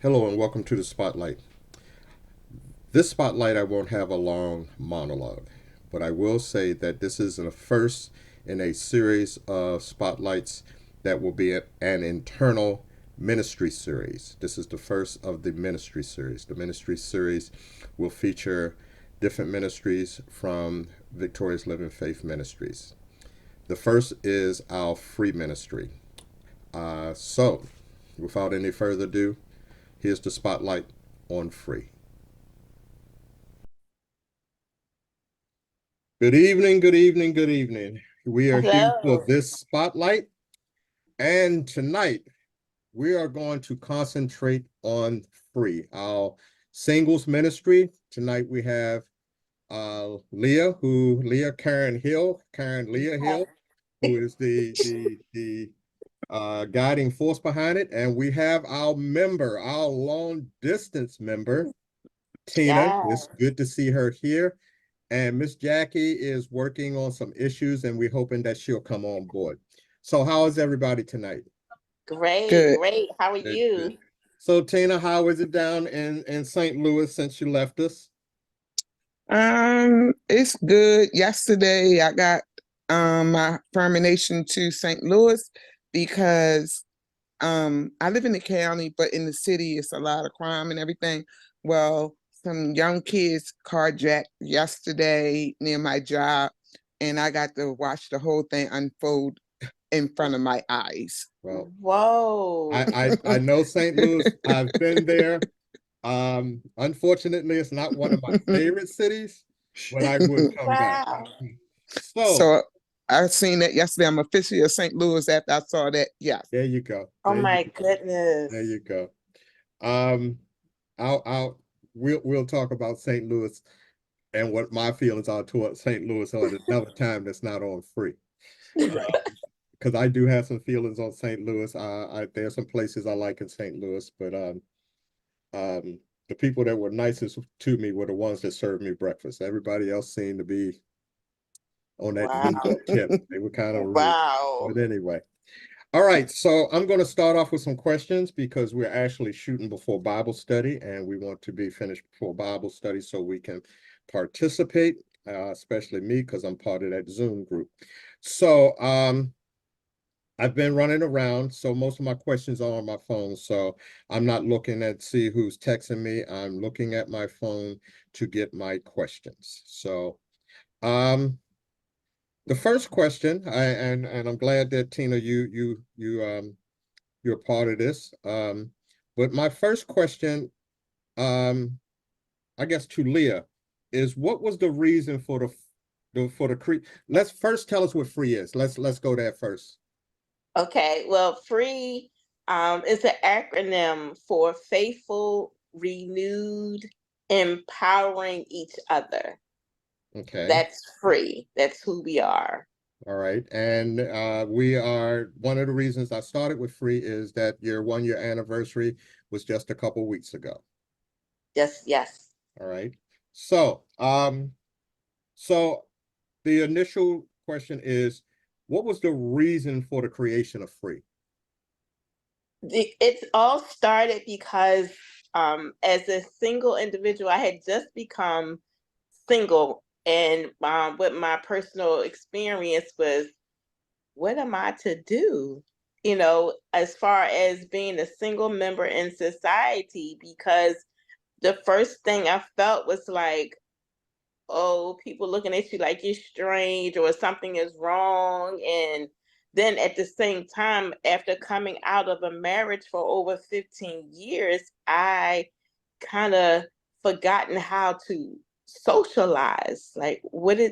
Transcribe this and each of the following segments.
Hello and welcome to the Spotlight. This Spotlight, I won't have a long monologue, but I will say that this is the first in a series of Spotlights that will be an internal ministry series. This is the first of the ministry series. The ministry series will feature different ministries from Victorious Living Faith Ministries. The first is our free ministry. So, without any further ado, here's the Spotlight on free. Good evening, good evening, good evening. We are here for Hello. this spotlight, and tonight we are going to concentrate on free, our singles ministry. Tonight we have Leia Karen Leia Hill, who is the guiding force behind it, and we have our long distance member, Tina. Yeah. It's good to see her here. And Miss Jackie is working on some issues, and we're hoping that she'll come on board. So, how is everybody tonight? Great, Good. great. How are Good, good. you? So, Tina, how is it down in St. Louis since you left us? It's good. Yesterday I got my affirmation to St. Louis because I live in the county, but in the city it's a lot of crime and everything. Well, some young kids carjacked yesterday near my job, and I got to watch the whole thing unfold in front of my eyes. Well, Whoa. I know St. Louis. I've been there. Unfortunately, it's not one of my favorite cities, but I would come back. Wow. So, So I seen that yesterday. I'm officially a St. Louis after I saw that. Yes. there you go. Oh my goodness. There you go. Um, I'll we'll talk about St. Louis and what my feelings are towards St. Louis at another time that's not on free. Because I do have some feelings on St. Louis. There's some places I like in St. Louis, but um, the people that were nicest to me were the ones that served me breakfast. Everybody else seemed to be on that Wow. eat but tip. They were kind of rude. Wow. But anyway, all right. So I'm going to start off with some questions because we're actually shooting before Bible study, and we want to be finished before Bible study so we can participate, especially me because I'm part of that Zoom group. So I've been running around, so most of my questions are on my phone. So I'm not looking at see who's texting me. I'm looking at my phone to get my questions. So um the first question, and I'm glad that Tina you're part of this. But my first question, um, I guess to Leah, is what was the reason for the cre let's first tell us what free is. Let's go there first. Okay. Well, free is an acronym for faithful, renewed, empowering each other. Okay. That's free. That's who we are. All right. And we are one of the reasons I started with free is that your 1 year anniversary was just a couple weeks ago. Yes, yes. All right. So, so the initial question is, what was the reason for the creation of free? It's all started because as a single individual, I had just become single, and what my personal experience was, what am I to do? As far as being a single member in society, because the first thing I felt was like, oh, people looking at you like you're strange or something is wrong. And then at the same time, after coming out of a marriage for over 15 years, I kind of forgotten how to socialize. Like,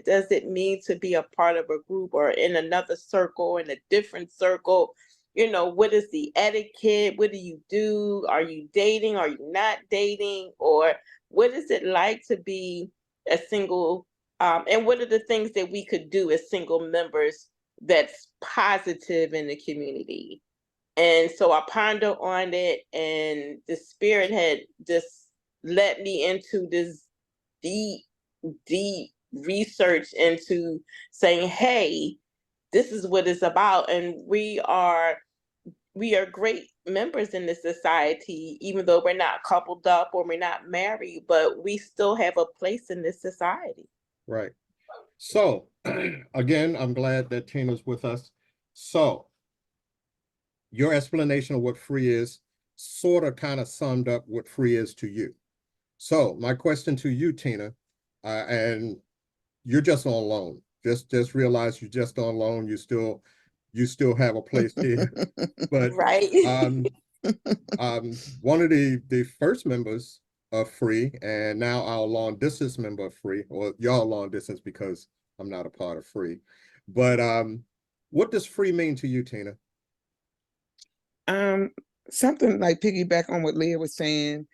does it mean to be a part of a group or in another circle, in a different circle? What is the etiquette? What do you do? Are you dating? Are you not dating? Or what is it like to be a single, and what are the things that we could do as single members that's positive in the community? And so I pondered on it, and the spirit had just led me into this deep, deep research into saying, hey, this is what it's about. And we are great members in this society, even though we're not coupled up or we're not married, but we still have a place in this society. Right. So, again, I'm glad that Tina's with us. So, your explanation of what free is sort of kind of summed up what free is to you. So, my question to you, Tina, and you're just on loan. Just realize you're just on loan. You still have a place here. But Right. one of the first members of Free, and now our long distance member of Free, or y'all long distance because I'm not a part of Free. But what does free mean to you, Tina? Something like piggyback on what Leah was saying,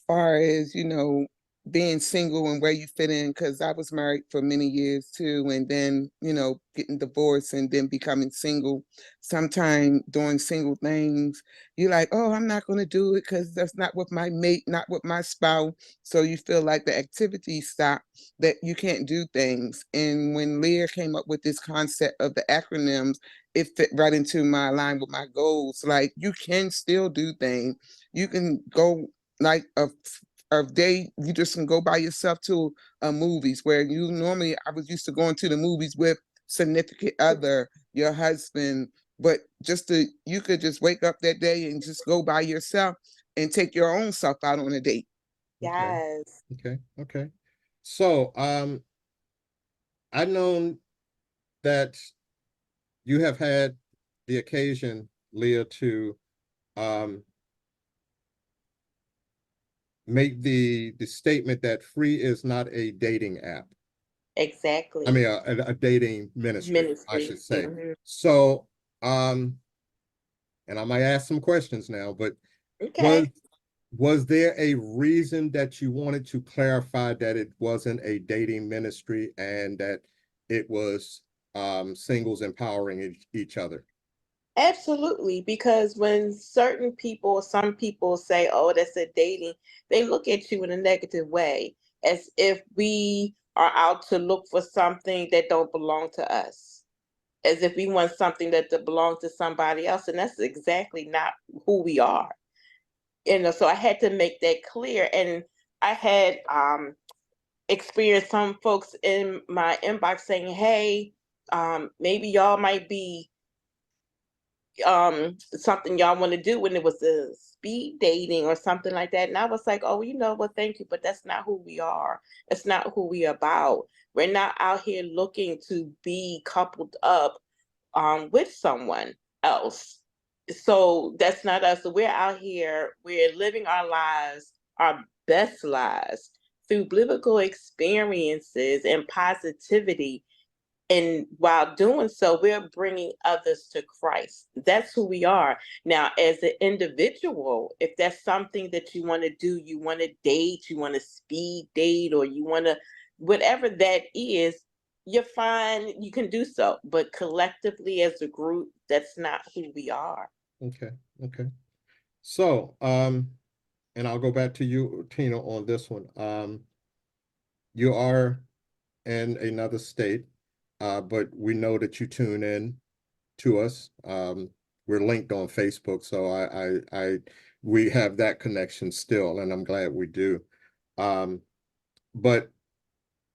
far as, you know, being single and where you fit in, because I was married for many years too, and then, you know, getting divorced and then becoming single. Sometime doing single things, you're like, oh, I'm not going to do it because that's not with my mate, not with my spouse. So you feel like the activity stop, that you can't do things. And when Leah came up with this concept of the acronyms, it fit right into my line with my goals. Like, you can still do things. You can go like a day, you just can go by yourself to movies, where you normally, I was used to going to the movies with significant other, your husband, but you could just wake up that day and just go by yourself and take your own self out on a date. Yes. Okay. So I've known that you have had the occasion, Leah, to make the statement that Free is not a dating app. Exactly. I mean, a dating ministry, I Ministry. should say. So, and I might ask some questions now, but Okay. was there a reason that you wanted to clarify that it wasn't a dating ministry and that it was singles empowering each other? Absolutely, because when certain people, some people say, oh, that's a dating, they look at you in a negative way, as if we are out to look for something that don't belong to us, as if we want something that belongs to somebody else. And that's exactly not who we are. So I had to make that clear. And I had experienced some folks in my inbox saying, hey, maybe y'all might be something y'all want to do, when it was a speed dating or something like that. And I was like, oh, well, thank you, but that's not who we are. That's not who we about. We're not out here looking to be coupled up with someone else. So that's not us. So we're out here, we're living our lives, our best lives, through biblical experiences and positivity. And while doing so, we're bringing others to Christ. That's who we are. Now, as an individual, if that's something that you want to do, you want to date, you want to speed date, or you want to, whatever that is, you're fine. You can do so. But collectively, as a group, that's not who we are. Okay. So, and I'll go back to you, Tina, on this one. You are in another state, but we know that you tune in to us. We're linked on Facebook, so we have that connection still, and I'm glad we do. But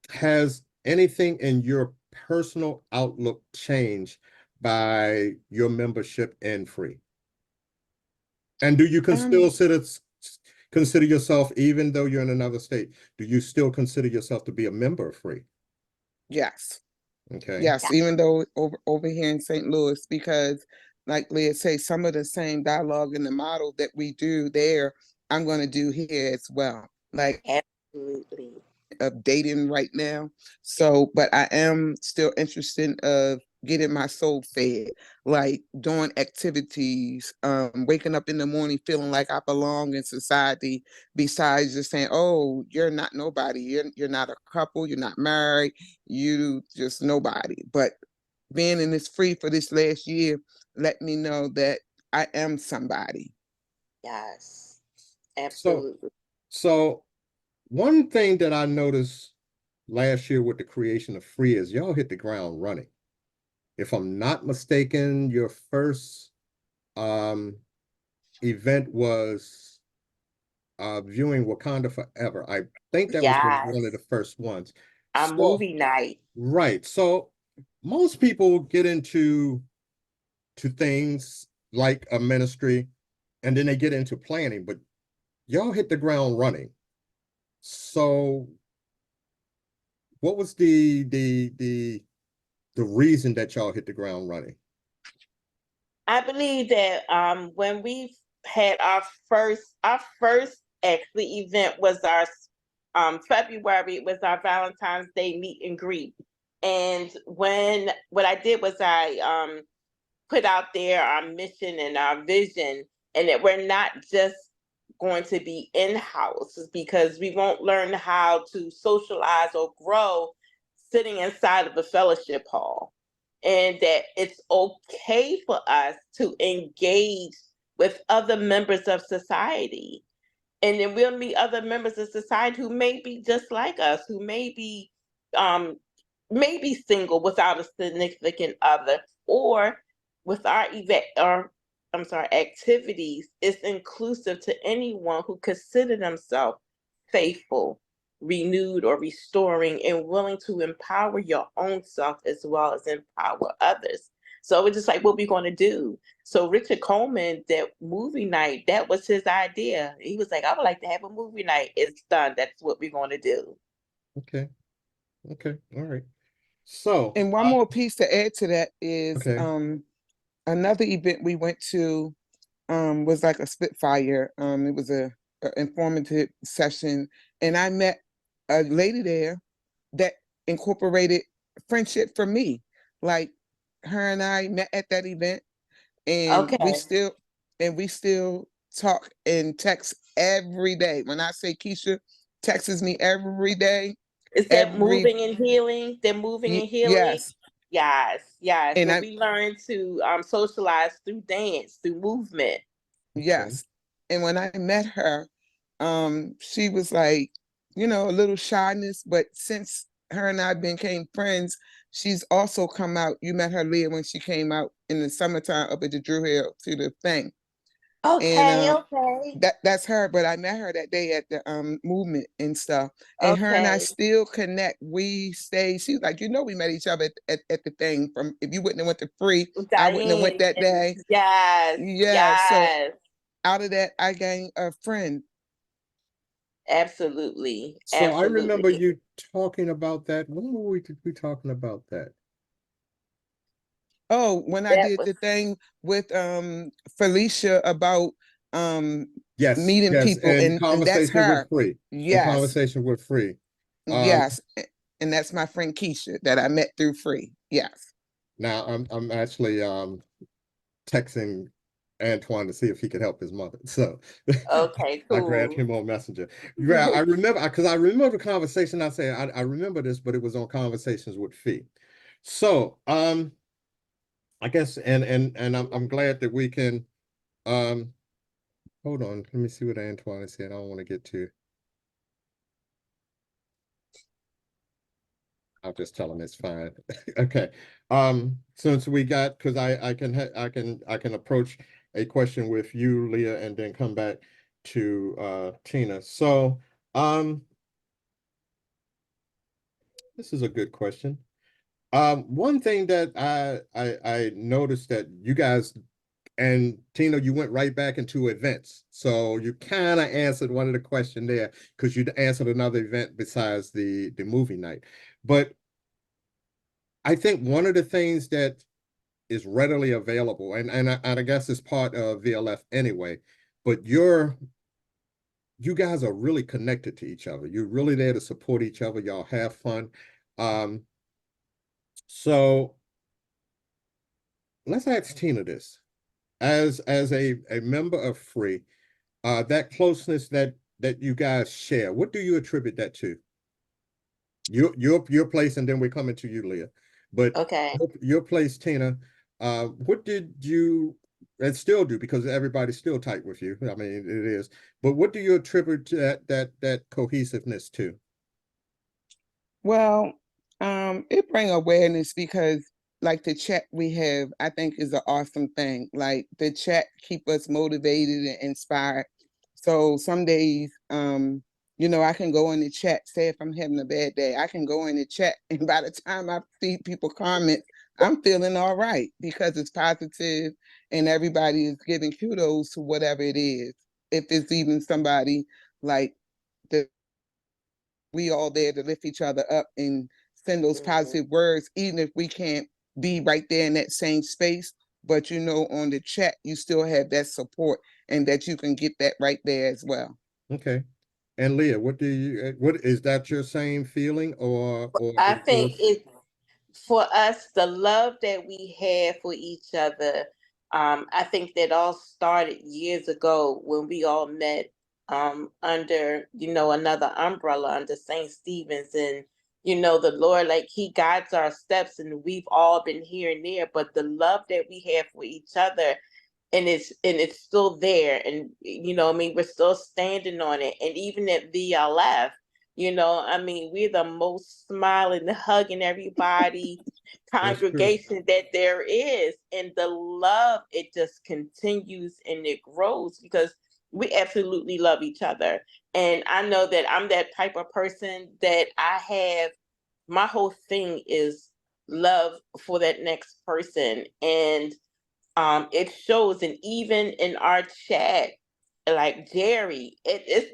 has anything in your personal outlook changed by your membership in Free? And do you can still consider yourself, even though you're in another state, do you still consider yourself to be a member of Free? Yes. Okay. Yes, even though over here in St. Louis, because like Leah say, some of the same dialogue in the model that we do there, I'm going to do here as well. Like, Absolutely. of dating right now. So, but I am still interested of getting my soul fed, like doing activities, waking up in the morning feeling like I belong in society, besides just saying, oh, you're not nobody. You're not a couple, you're not married, you just nobody. But being in this Free for this last year let me know that I am somebody. Yes. So, Absolutely. so one thing that I noticed last year with the creation of Free is y'all hit the ground running. If I'm not mistaken, your first event was viewing Wakanda Forever. I think that was one of Yes. the first ones. Our So, movie night. right. So most people get into things like a ministry and then they get into planning, but y'all hit the ground running. So what was the reason that y'all hit the ground running? I believe that when we had our first actually event was our February. It was our Valentine's Day meet and greet. And what I did was I put out there our mission and our vision, and that we're not just going to be in house, because we won't learn how to socialize or grow sitting inside of a fellowship hall, and that it's okay for us to engage with other members of society. And then we'll meet other members of society who may be just like us, who um, may be single without a significant other, or with our event or I'm sorry, activities, it's inclusive to anyone who consider themselves faithful, renewed, or restoring, and willing to empower your own self as well as empower others. So it's just like what we're going to do. So Richard Coleman, that movie night, that was his idea. He was like, I would like to have a movie night. It's done. That's what we're going to do. Okay. Okay. All right. So, And one more piece to add to that is okay. another event we went to was like a Spitfire. It was a informative session, and I met a lady there that incorporated friendship for me. Like her and I met at that event, and we Okay. still talk and text every day. When I say Keisha texts me every day, Is that every moving and healing? They're moving and healing. yes, Yes, yes. and Where I we learn to socialize through dance, through movement. Okay. yes, and when I met her, she was like, you know, a little shyness, but since her and I became friends, she's also come out. You met her, Leah, when she came out in the summertime up at the Drew Hill to the thing, and Okay, okay, that's her. But I met her that day at the movement and stuff, and her and I okay. still connect. We stay. She's like, you know, we met each other at the thing. From if you wouldn't have went to Free, I wouldn't have went Diane, that day. yes, Yeah. So yes, out of that, I gained a friend. absolutely, So I remember absolutely. you talking about that. When were we talking about that? Oh, when I That did was the thing with Felicia about um Yes, meeting yes, people, and and that's conversation with her. free. And Yes, conversation with free. Um, yes. And that's my friend Keisha that I met through Free. Yes. now I'm actually texting Antoine to see if he could help his mother. So okay, I grabbed cool. him on Messenger. Yeah, I remember because I remember the conversation. I remember this, but it was on conversations with Fee. So I guess and I'm glad that we can um hold on. Let me see what Antoine is saying. I don't want to get too. I'll just tell him it's fine. Okay. Since we got because I can approach a question with you, Leah, and then come back to Tina. So this is a good question. One thing that I noticed that you guys and Tina, you went right back into events. So you kind of answered one of the question there because you answered another event besides the movie night. But I think one of the things that is readily available, and I guess it's part of VLF anyway, but you guys are really connected to each other. You're really there to support each other. Y'all have fun. Um, so let's ask Tina this. As a member of Free, that closeness that you guys share, what do you attribute that to? Your place, and then we're coming to you, Leah. But Okay. your place, Tina, what did you and still do because everybody's still tight with you. I mean, it is. But what do you attribute to that cohesiveness to? Well, it bring awareness because like the chat we have, I think is an awesome thing. Like the chat keep us motivated and inspired. So some days, you know, I can go in the chat, say if I'm having a bad day, I can go in the chat, and by the time I see people comment, I'm feeling all right because it's positive and everybody is giving kudos to whatever it is. If it's even somebody like the we all there to lift each other up and send those positive words, even if we can't be right there in that same space. But you know, on the chat, you still have that support and that you can get that right there as well. Okay. And Leah, what is that your same feeling or I it think feels it's for us, the love that we have for each other. I think that all started years ago when we all met under, another umbrella under St. Stephen's. And, the Lord, like, He guides our steps, and we've all been here and there. But the love that we have for each other, and it's still there, and we're still standing on it. And even at VLF, we're the most smiling, hugging everybody that's true. congregation that there is. And the love, it just continues and it grows because we absolutely love each other. And I know that I'm that type of person that I have, my whole thing is love for that next person. And it shows. And even in our chat, like Jerry,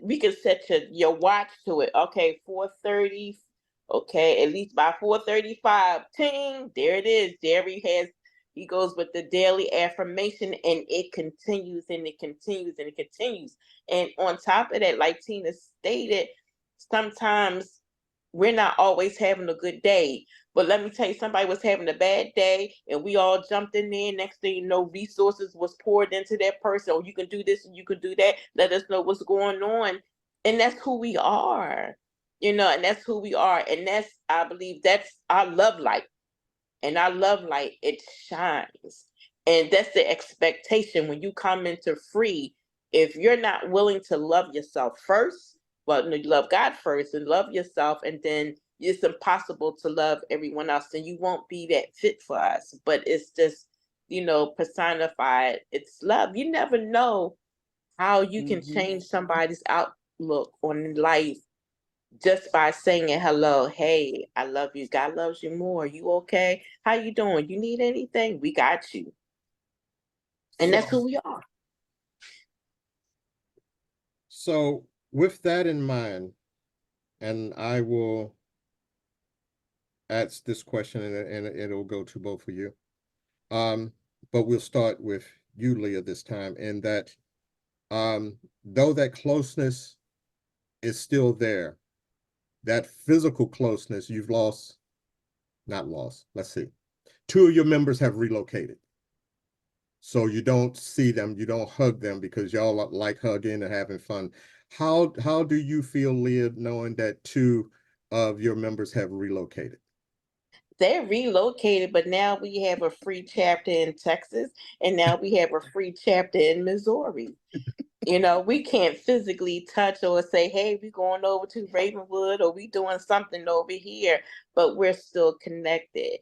we can set your watch to it. Okay, 4:30. Okay, at least by 4:35, ting, there it is. He goes with the daily affirmation, and it continues and it continues and it continues. And on top of that, like Tina stated, sometimes we're not always having a good day. But let me tell you, somebody was having a bad day, and we all jumped in there. Next thing you know, resources was poured into that person. Oh, you can do this and you can do that. Let us know what's going on. And that's who we are, and that's who we are. And I believe that's our love light. And our love light, it shines. And that's the expectation when you come into Free. If you're not willing to love yourself first, well, no, you love God first and love yourself, and then it's impossible to love everyone else, and you won't be that fit for us. But it's just, personified. It's love. You never know how you can change somebody's outlook on life just by saying hello. Hey, I love you. God loves you more. You okay? How you doing? You need anything? We got you. And that's So who we are. so with that in mind, and I will ask this question and it'll go to both of you. But we'll start with you, Leah, this time, and that though that closeness is still there, that physical closeness you've lost, not lost, let's see. Two of your members have relocated. So you don't see them, you don't hug them because y'all like hugging and having fun. How do you feel, Leah, knowing that two of your members have relocated? They're relocated, but now we have a free chapter in Texas, and now we have a free chapter in Missouri. We can't physically touch or say, hey, we're going over to Ravenwood or we doing something over here, but we're still connected.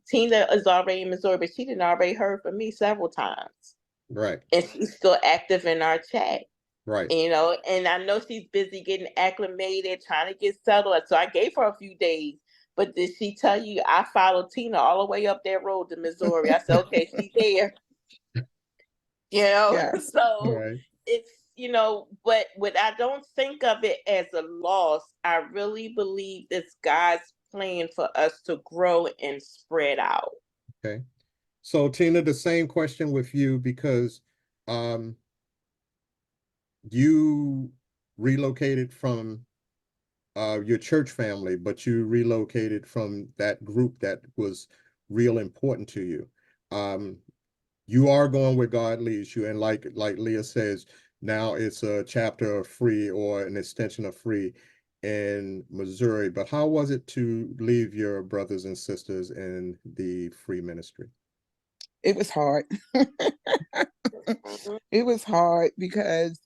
Tina is already in Missouri, but she didn't already heard from me several times. Right, And she's still active in our chat. right. And I know she's busy getting acclimated, trying to get settled. So I gave her a few days. But did she tell you I followed Tina all the way up that road to Missouri? I said, okay, she's here. Yes. So Right. it's, but I don't think of it as a loss. I really believe it's God's plan for us to grow and spread out. Okay. So Tina, the same question with you because um you relocated from your church family, but you relocated from that group that was real important to you. Um, you are going where God leads you, and like Leah says, now it's a chapter of Free or an extension of Free in Missouri. But how was it to leave your brothers and sisters in the Free ministry? It was hard. Mhm. It was hard because,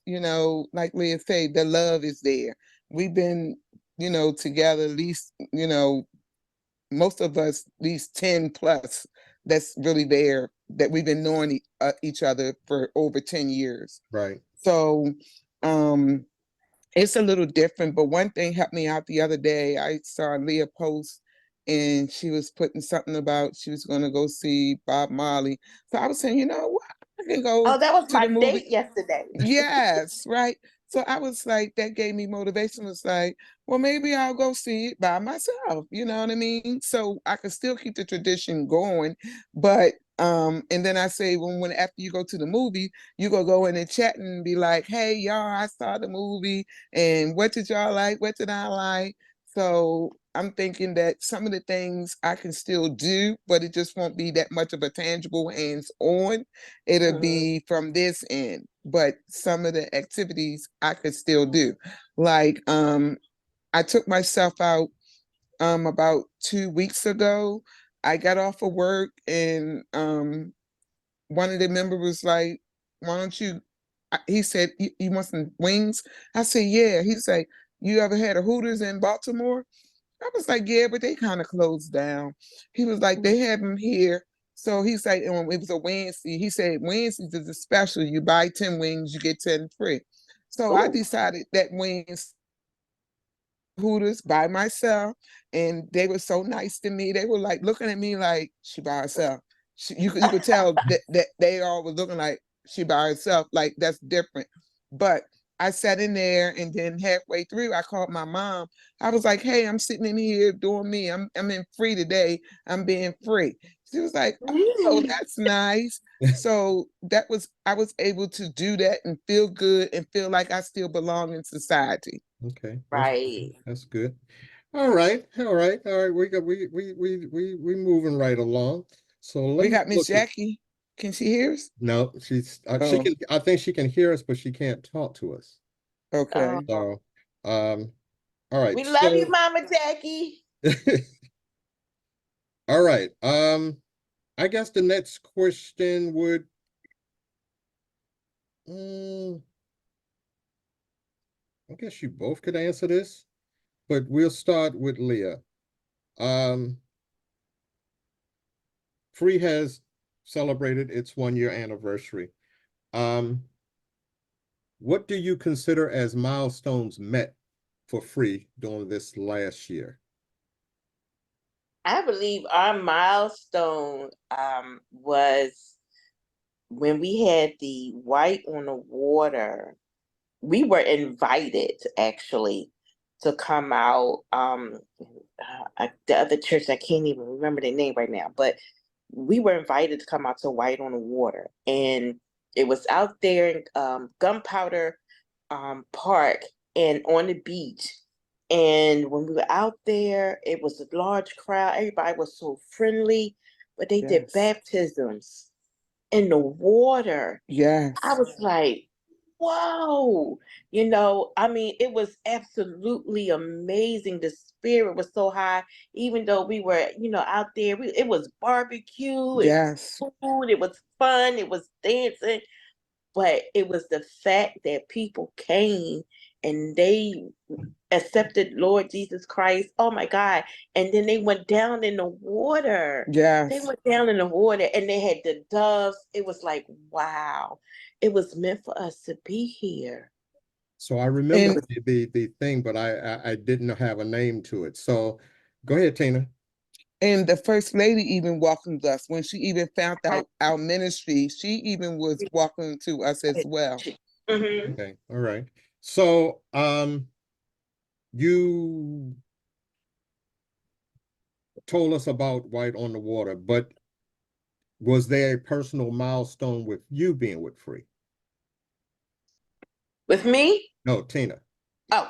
like Leah said, the love is there. We've been, together at least, most of us, these 10 plus, that's really there, that we've been knowing each other for over 10 years. Right. So it's a little different, but one thing helped me out the other day. I saw Leah post and she was putting something about she was going to go see Bob Marley. So I was saying, you know what? I can go Oh, that was to my the movie. date yesterday. Yes, right. So I was like, that gave me motivation. It was like, well, maybe I'll go see it by myself. You know what I mean? So I can still keep the tradition going. But and then I say when after you go to the movie, you go in and chat and be like, hey y'all, I saw the movie and what did y'all like? What did I like? So I'm thinking that some of the things I can still do, but it just won't be that much of a tangible hands-on. It'll be from this end, but some of the activities I could still do. Like I took myself out about 2 weeks ago. I got off of work and one of the members was like, why don't you, he said, you want some wings? I said, yeah. He said, you ever had a Hooters in Baltimore? I was like, yeah, but they kind of closed down. He was like, they have them here. So he's like, and it was a Wednesday. He said, Wednesdays is a special. You buy 10 wings, you get 10 free. So I Ooh. decided that Wednesday Hooters by myself, and they were so nice to me. They were like looking at me like she by herself. You could tell that they all were looking like she by herself. Like that's different. But I sat in there, and then halfway through, I called my mom. I was like, "Hey, I'm sitting in here doing me. I'm in free today. I'm being free." She was like, "Oh, that's nice." So I was able to do that and feel good and feel like I still belong in society. Okay. Right. That's good. All right. All right. All right. We moving right along. So let We me got Miss look at, Jackie. Can she hear us? no, she Oh, can, I think she can hear us, but she can't talk to us. okay. Oh, So all right. we love you, So Mama Jackie. all right. I guess the next question would mm, I guess you both could answer this, but we'll start with Leah. Um, Free has celebrated its 1 year anniversary. Um, what do you consider as milestones met for Free during this last year? I believe our milestone was when we had the White on the Water. We were invited actually to come out. The other church, I can't even remember the name right now, but we were invited to come out to White on the Water, and it was out there in Gunpowder Park and on the beach. And when we were out there, it was a large crowd. Everybody was so friendly, but they did Yes. baptisms in the water. I Yes. was like, whoa, I mean, it was absolutely amazing. The spirit was so high, even though we were, out there. It was barbecue, it was Yes. food, it was fun, it was dancing, but it was the fact that people came and they accepted Lord Jesus Christ. Oh my God. And then they went down in the water. They Yes. went down in the water and they had the doves. It was like, wow, it was meant for us to be here. So I remember And the thing, but I didn't have a name to it. So go ahead, Tina. and the first lady even welcomed us when she even found out our ministry. She even was welcoming to us as well. Mm-hmm. Okay, all right. So you told us about White on the Water, but was there a personal milestone with you being with Free? With me? No, Tina. Oh,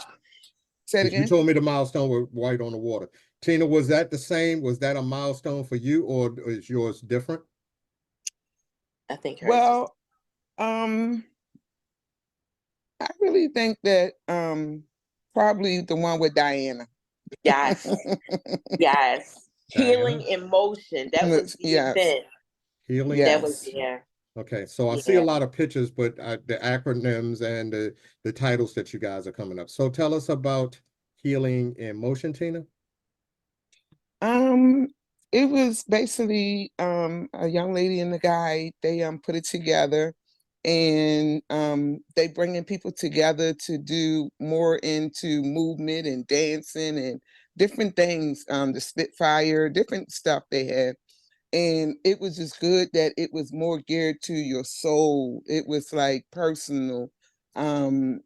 Say it Because you again. told me the milestone with White on the Water. Tina, was that the same? Was that a milestone for you, or is yours different? I think hers is. Well, I really think that probably the one with Diana. Yes, yes. Healing Diana? emotion. That was the Yes. event Healing that was Yes. emotion. there. Okay, so I see a Yeah. lot of pictures, but the acronyms and the titles that you guys are coming up. So tell us about healing emotion, Tina. It was basically a young lady and a guy. They put it together, and they bringing people together to do more into movement and dancing and different things. The Spitfire, different stuff they had. And it was just good that it was more geared to your soul. It was like personal. And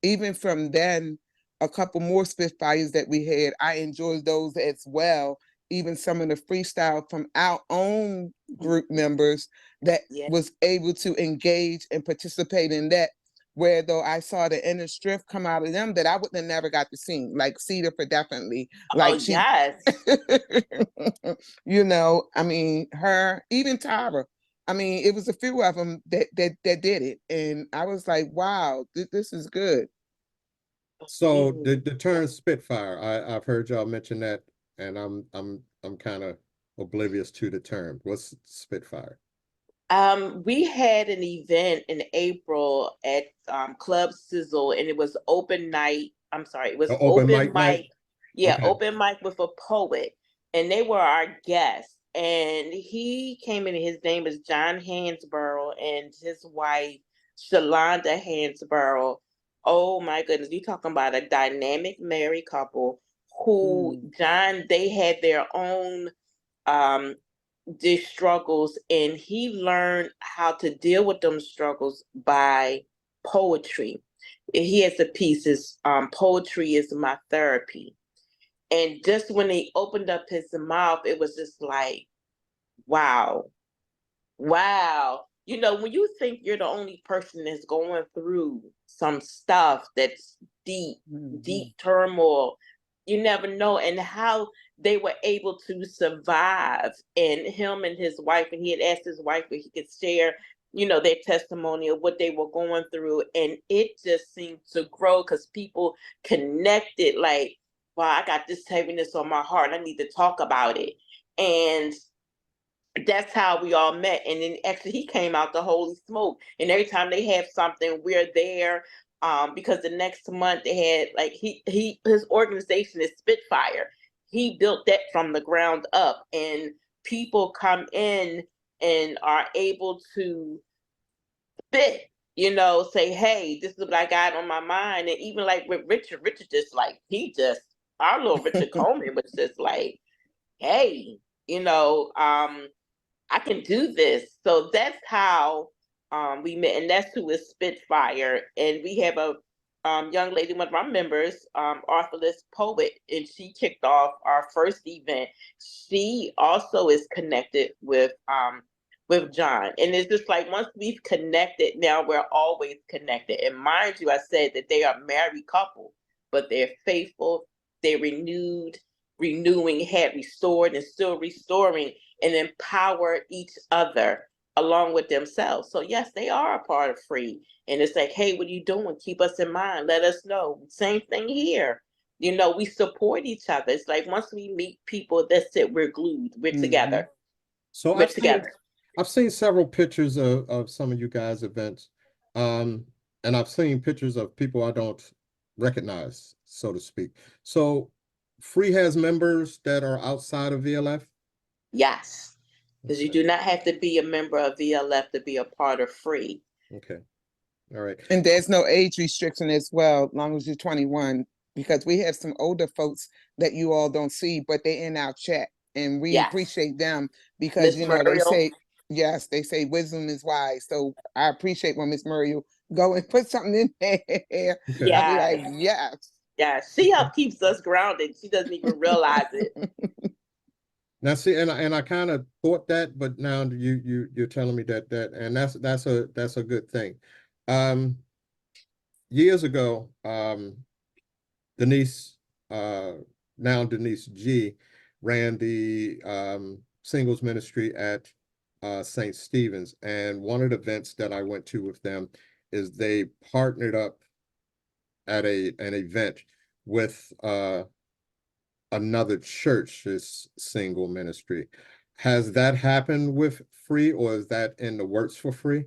even from then, a couple more Spitfires that we had, I enjoyed those as well. Even some of the freestyle from our own group members that Yeah. was able to engage and participate in that. Where though I saw the inner strength come out of them that I would have never got to see, like Cedar for definitely, Oh, like she, yes. I mean, her, even Tyra. I mean, it was a few of them that did it, and I was like, "Wow, this is good." So the term Spitfire, I've heard y'all mention that, and I'm kind of oblivious to the term. What's Spitfire? We had an event in April at Club Sizzle, and it was open night. I'm sorry, it was An open open mic night? mic. Yeah, Okay. open mic with a poet, and they were our guests. And he came in. His name is John Hansborough, and his wife Shalonda Hansborough. Oh my goodness, you talking about a dynamic married couple who John? They had their own um these struggles, and he learned how to deal with them struggles by poetry. He has a piece, his poetry is my therapy. And just when he opened up his mouth, it was just like, wow, wow. You know, when you think you're the only person that's going through some stuff that's deep, deep turmoil, you never know. And how they were able to survive. And him and his wife, and he had asked his wife if he could share, their testimony of what they were going through. And it just seemed to grow because people connected, like, wow, I got this heaviness on my heart. I need to talk about it. And that's how we all met. And then actually he came out the holy smoke. And every time they have something, we're there. Because the next month they had, like, his organization is Spitfire. He built that from the ground up, and people come in and are able to spit, say, hey, this is what I got on my mind. And even like with Richard just like, our little Richard Coleman was just like, hey, I can do this. So that's how we met, and that's who is Spitfire. And we have a young lady, one of our members, authorless poet, and she kicked off our first event. She also is connected with John, and it's just like once we've connected, now we're always connected. And mind you, I said that they are a married couple, but they're faithful. They're renewing, had restored, and still restoring, and empower each other along with themselves. So yes, they are a part of Free. And it's like, hey, what are you doing? Keep us in mind. Let us know. Same thing here. We support each other. It's like once we meet people, that's it. We're glued. We're together. So We're together. I've seen several pictures of some of you guys' events. Um, and I've seen pictures of people I don't recognize, so to speak. So Free has members that are outside of VLF? Yes. Because you Okay. do not have to be a member of VLF to be a part of Free. Okay. All right. And there's no age restriction as well, as long as you're 21, because we have some older folks that you all don't see, but they're in our chat, and we Yes. appreciate them because Miss they Muriel. say yes, they say wisdom is wise. So I appreciate when Miss Murray go and put something in there. Okay. I'll be Yes. like, yes. Yeah. She helps keeps us grounded. She doesn't even realize it. Now see, and I kind of thought that, but now you're telling me that and that's a good thing. Um, Years ago, Denise, now Denise G, ran the singles ministry at St. Stephen's, and one of the events that I went to with them is they partnered up at an event with another church's single ministry. Has that happened with Free, or is that in the works for Free?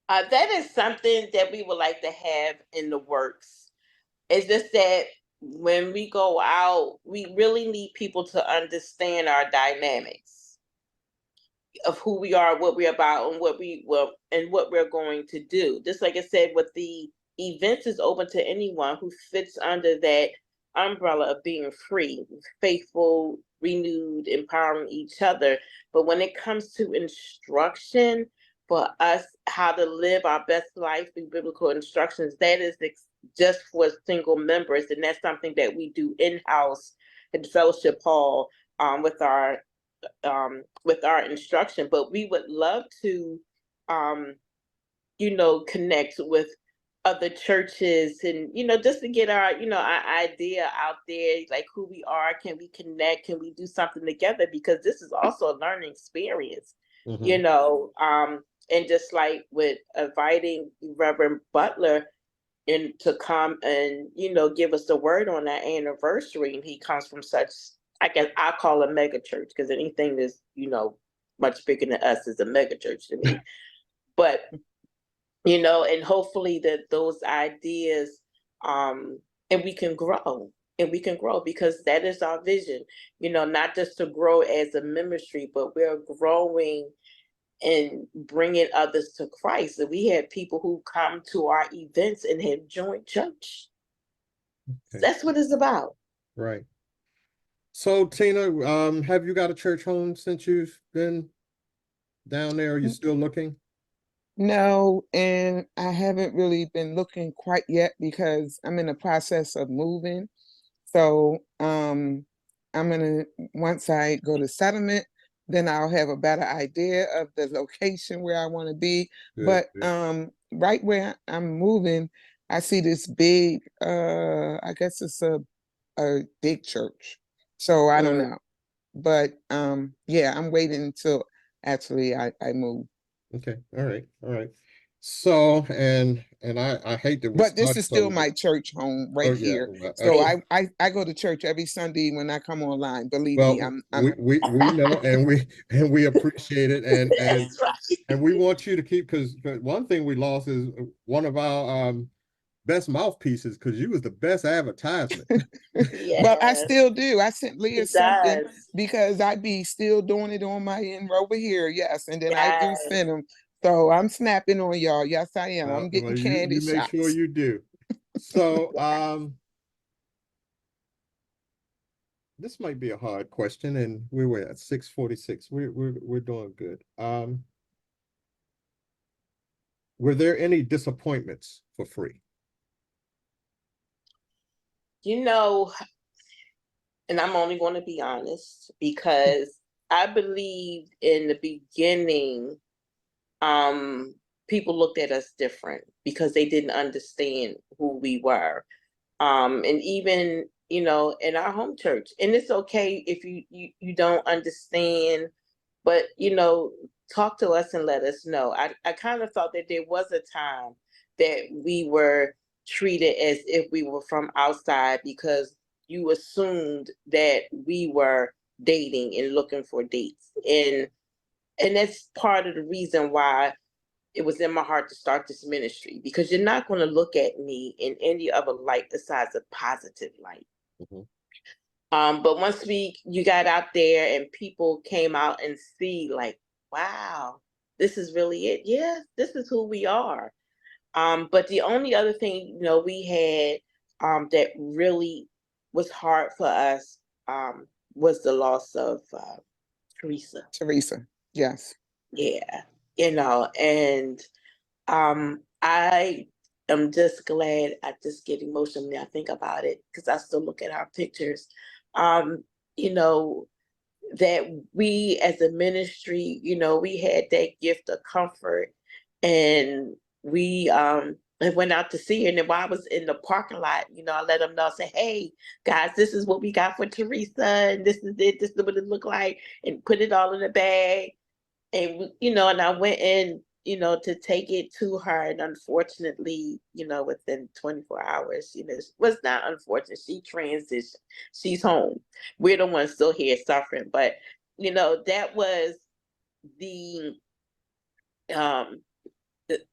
That is something that we would like to have in the works. It's just that when we go out, we really need people to understand our dynamics of who we are, what we're about, and what we're going to do. Just like I said, with the events is open to anyone who fits under that umbrella of being free, faithful, renewed, empowering each other. But when it comes to instruction for us how to live our best life through biblical instructions, that is just for single members, and that's something that we do in-house in Fellowship Hall, with our instruction. But we would love to connect with other churches, and just to get our our idea out there, like who we are. Can we connect? Can we do something together? Because this is also a learning experience. And just like with inviting Reverend Butler and to come and give us the word on our anniversary, and he comes from such, I guess I call a mega church, because anything that's much bigger than us is a mega church to me. But and hopefully that those ideas, and we can grow, because that is our vision, not just to grow as a ministry, but we're growing and bringing others to Christ. And we have people who come to our events and have joined church. Okay. That's what it's about. Right. So Tina, have you got a church home since you've been down there? Are you still looking? No, and I haven't really been looking quite yet because I'm in the process of moving. So I'm gonna, once I go to settlement, then I'll have a better idea of the location where I want to be. Good, but right where I'm moving, I see this big, I guess it's a big church. So I don't know. But yeah, I'm waiting until actually I move. Okay. All right. All right. So, and I hate that, but this is still my church home right here. Well, so okay. I go to church every Sunday when I come online. Believe me, I'm we know, and we appreciate it, and we want you to keep, because one thing we lost is one of our best mouthpieces, because you was the best advertisement. Yes. Well, I still do. I sent Leah something because I be still doing it on my end over here. Yes, and then I do send them. So I'm snapping on y'all. Yes, I am. I'm getting candy shots. You make sure you do. So this might be a hard question, and we were at 6:46. We're doing good. Were there any disappointments for F.R.E.E? And I'm only going to be honest, because I believe in the beginning, people looked at us different because they didn't understand who we were. And even, in our home church, and it's okay if you don't understand, but, talk to us and let us know. I kind of thought that there was a time that we were treated as if we were from outside, because you assumed that we were dating and looking for dates. And that's part of the reason why it was in my heart to start this ministry, because you're not going to look at me in any other light besides a positive light. Mm-hmm. But once you got out there and people came out and see, like, wow, this is really it. Yes, this is who we are. But the only other thing, we had that really was hard for us was the loss of Teresa. Teresa, yes. Yeah, and I am just glad. I just get emotional when I think about it, because I still look at our pictures. That we as a ministry, we had that gift of comfort, and we went out to see her. And then while I was in the parking lot, I let them know, say, hey guys, this is what we got for Teresa, and this is it, this is what it looked like, and put it all in a bag. And and I went in, to take it to her, and unfortunately, within 24 hours, it was not unfortunate, she transitioned, she's home. We're the ones still here suffering. But that was the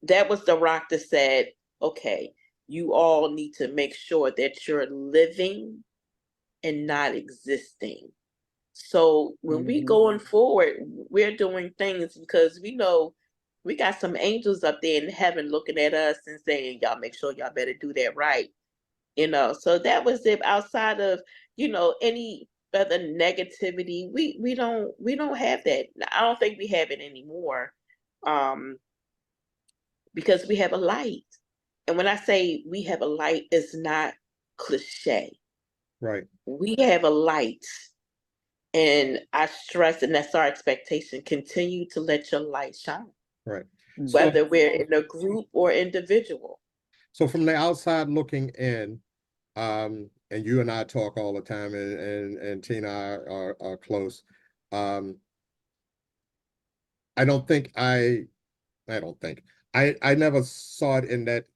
that was the rock that said, okay, you all need to make sure that you're living and not existing. So when we going forward, we're doing things because we know we got some angels up there in heaven looking at us and saying, y'all make sure y'all better do that right. So that was it. Outside of, any other negativity, we don't have that. I don't think we have it anymore. Because we have a light. And when I say we have a light, it's not cliche. Right. We have a light. And I stress, and that's our expectation, continue to let your light shine. Right. Whether we're in a group or individual. So from the outside looking in, and you and I talk all the time, and Tina are close. I don't think I never saw it in that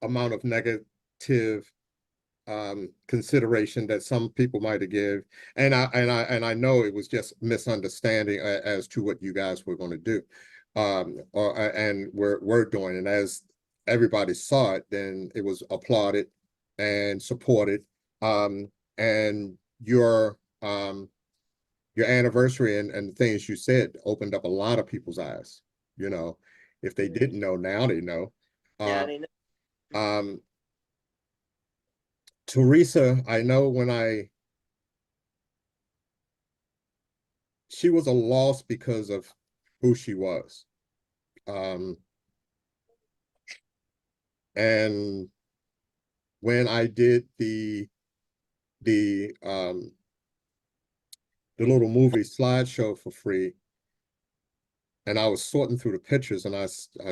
amount of negative consideration that some people might have give, and I know it was just misunderstanding as to what you guys were going to do, and we're doing. And as everybody saw it, then it was applauded and supported, and your anniversary and the things you said opened up a lot of people's eyes. If they didn't know, now they know. Now they know. Teresa, I know she was a loss because of who she was. And when I did the little movie slideshow for free, and I was sorting through the pictures, and I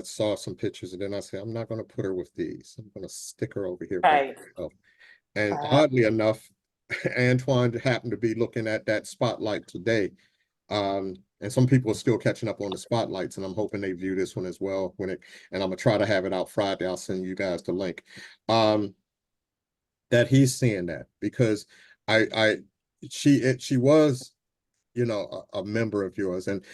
saw some pictures, and then I said, I'm not going to put her with these. I'm going to stick her over here by Right. myself. And oddly enough, Antoine happened to be looking at that spotlight today. And some people are still catching up on the spotlights, and I'm hoping they view this one as well and I'm gonna try to have it out Friday. I'll send you guys the link. That he's seeing that, because she was, a member of yours, and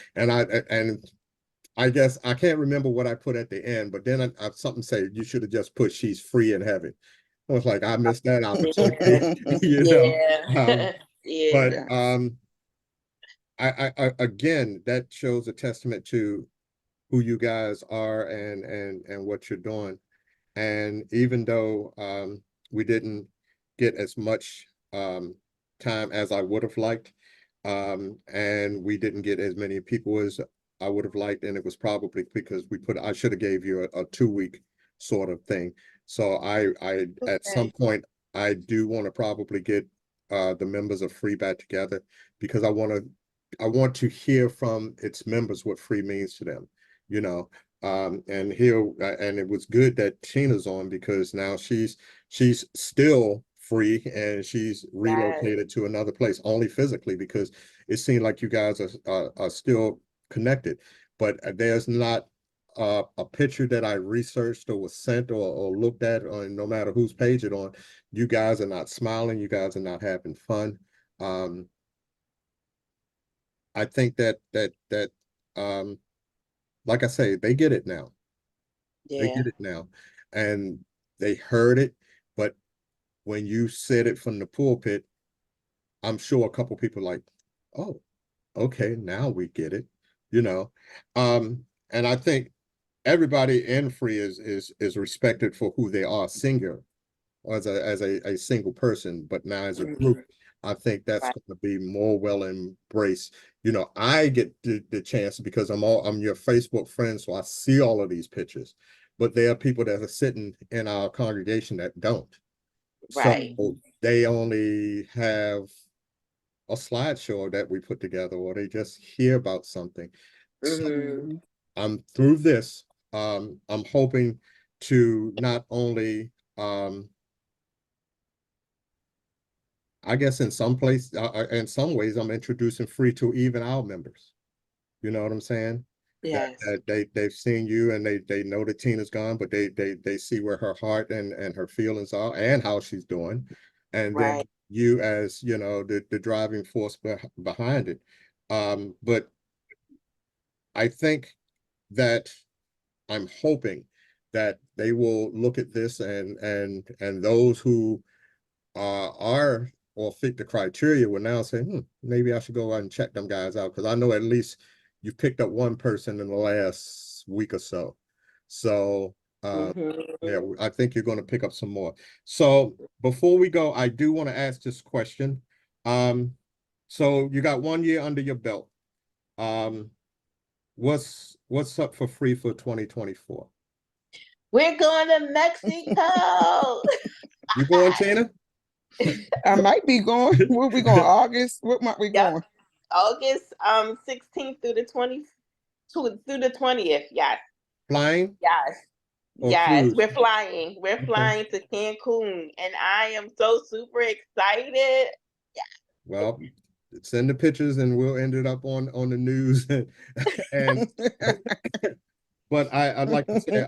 I guess I can't remember what I put at the end, but then I something say you should have just put she's free in heaven. I was like, I missed that opportunity, Yeah. But Yeah. I again, that shows a testament to who you guys are and what you're doing. And even though we didn't get as much time as I would have liked, and we didn't get as many people as I would have liked, and it was probably because I should have gave you a 2-week sort of thing. So I at some point I do want to probably get the members of Free back together, because I want to hear from its members what free means to them, you know. And it was good that Tina's on, because now she's still free, and she's relocated to another place, only physically, because it seemed like you guys are still connected. But there's not a picture that I researched or was sent or looked at, or no matter whose page it on, you guys are not smiling, you guys are not having fun. I think that like I say, they get it now. They Yeah. get it now. And they heard it, but when you said it from the pulpit, I'm sure a couple people like, oh, okay, now we get it, you know. And I think everybody in Free is respected for who they are, singular, or as a single person, but now as a group, I think that's Right. going to be more well embraced. I get the chance because I'm your Facebook friend, so I see all of these pictures, but there are people that are sitting in our congregation that don't. So Right. they only have a slideshow that we put together, or they just hear about something. So I'm through this. I'm hoping to not only I guess in some ways, I'm introducing Free to even our members. You know what I'm saying? That, Yes. that they've seen you, and they know that Tina's gone, but they see where her heart and her feelings are, and how she's doing, and then Right. you as the driving force behind it. But I think that I'm hoping that they will look at this and those who are or fit the criteria will now say, maybe I should go out and check them guys out, because I know at least you've picked up one person in the last week or so. So yeah, I think you're going to pick up some more. So before we go, I do want to ask this question. So you got 1 year under your belt. What's up for Free for 2024? We're going to Mexico. You going, Tina? I might be going. Where we going? August? What might we going? August 16th through the 20th. Yes. Flying? Yes. Or Yes. cruise? We're flying. We're Okay. flying to Cancun, and I am so super excited. Yeah. Well, send the pictures and we'll end it up on the news. and but I'd like to say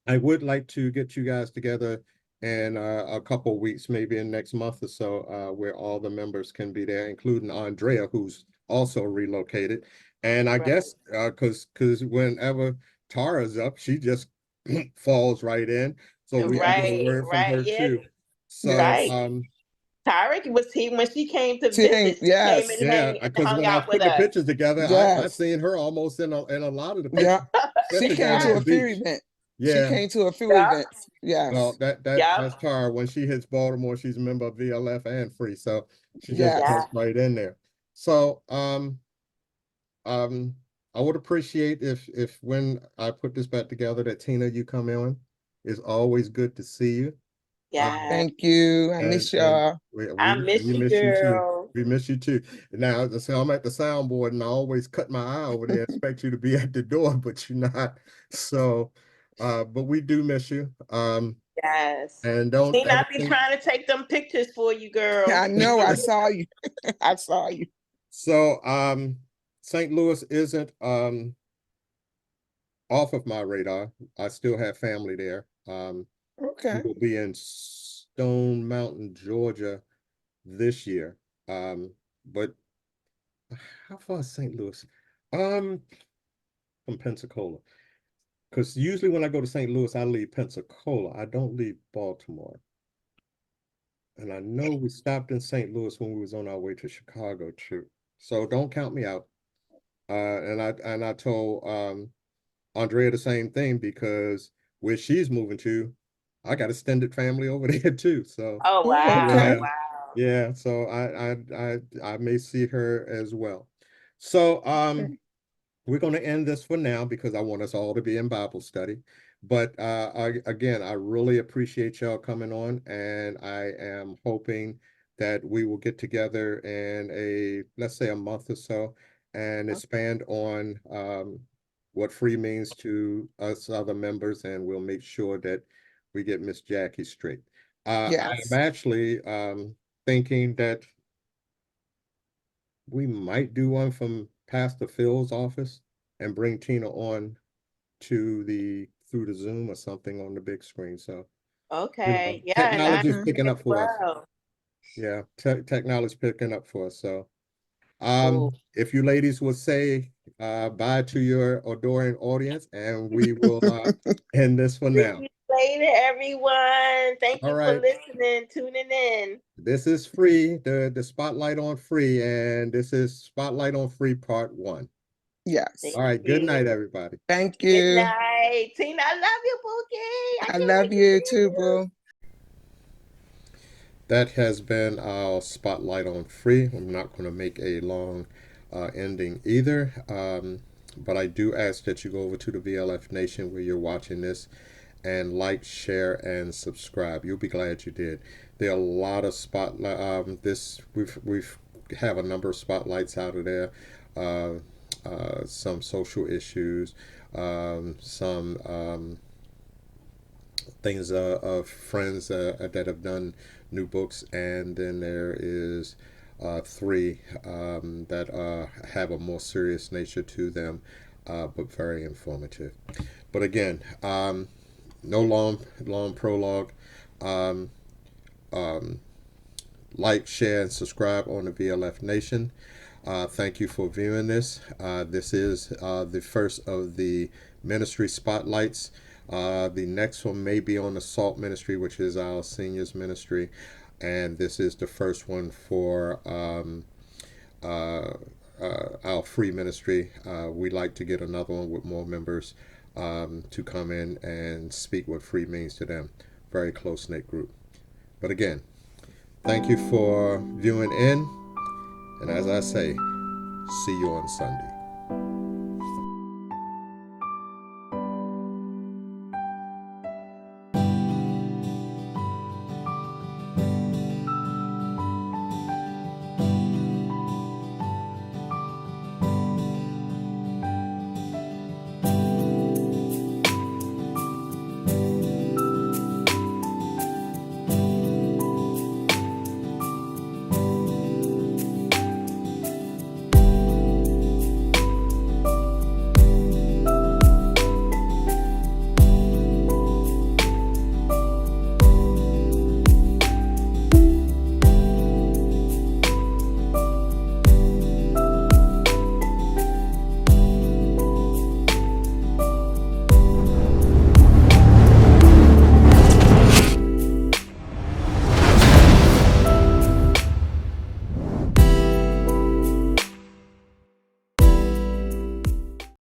I would like to get you guys together in a couple weeks, maybe in next month or so, where all the members can be there, including Andrea, who's also relocated. And I guess because whenever Tara's up, she just falls right in. So we can get a word from her too. So Tyra was here when she came to She visit. She came and because hung when I out with put the us. pictures together, I seen her almost in a lot of the pictures. She came to a few events. She came to a few events. Yes. Well, that's Tara. When she hits Baltimore, she's a member of VLF and Free, so she just jumps right in there. So I would appreciate if when I put this back together that Tina, you come in. It's always good to see you. Yeah. Thank you. I miss y'all. I miss you, girl. We miss you too. Now, so I'm at the soundboard and I always cut my eye over there, expect you to be at the door, but you're not. So, but we do miss you. Yes. And don't Tina, I be trying to take them pictures for you, girl. I know. I saw you. I saw you. So, St. Louis isn't off of my radar. I still have family there. Okay. We will be in Stone Mountain, Georgia this year. But how far is St. Louis? From Pensacola. Because usually when I go to St. Louis, I leave Pensacola. I don't leave Baltimore. And I know we stopped in St. Louis when we was on our way to Chicago too. So don't count me out. And I told Andrea the same thing, because where she's moving to, I got extended family over there too. So okay. Yeah, so I may see her as well. So we're going to end this for now because I want us all to be in Bible study. But again, I really appreciate y'all coming on, and I am hoping that we will get together in let's say a month or so, and expand on what free means to us other members, and we'll make sure that we get Miss Jackie straight. I am actually thinking that we might do one from Pastor Phil's office and bring Tina on through the Zoom or something on the big screen. So technology is picking up for us. Yeah, technology picking up for us. So if you ladies would say bye to your adoring audience, and we will end this for now. See you later, everyone. Thank you for listening, tuning in. This is Free, the Spotlight on Free, and this is Spotlight on Free Part 1. Yes. All right. Good night, everybody. Thank you. Good night. Tina, I love you, Bookie. I love you too, Boo. That has been our Spotlight on Free. I'm not going to make a long ending either. But I do ask that you go over to the VLF Nation where you're watching this and like, share, and subscribe. You'll be glad you did. There are a lot of spotlight. We've have a number of spotlights out of there. Some social issues, some things of friends that have done new books, and then there is 3 that have a more serious nature to them, but very informative. But again, no long prologue. Like, share, and subscribe on the VLF Nation. Thank you for viewing this. This is the first of the ministry spotlights. The next one may be on the SALT ministry, which is our seniors ministry. And this is the first one for our free ministry. We'd like to get another one with more members to come in and speak what free means to them. Very close-knit group. But again, thank you for viewing in. And as I say, see you on Sunday.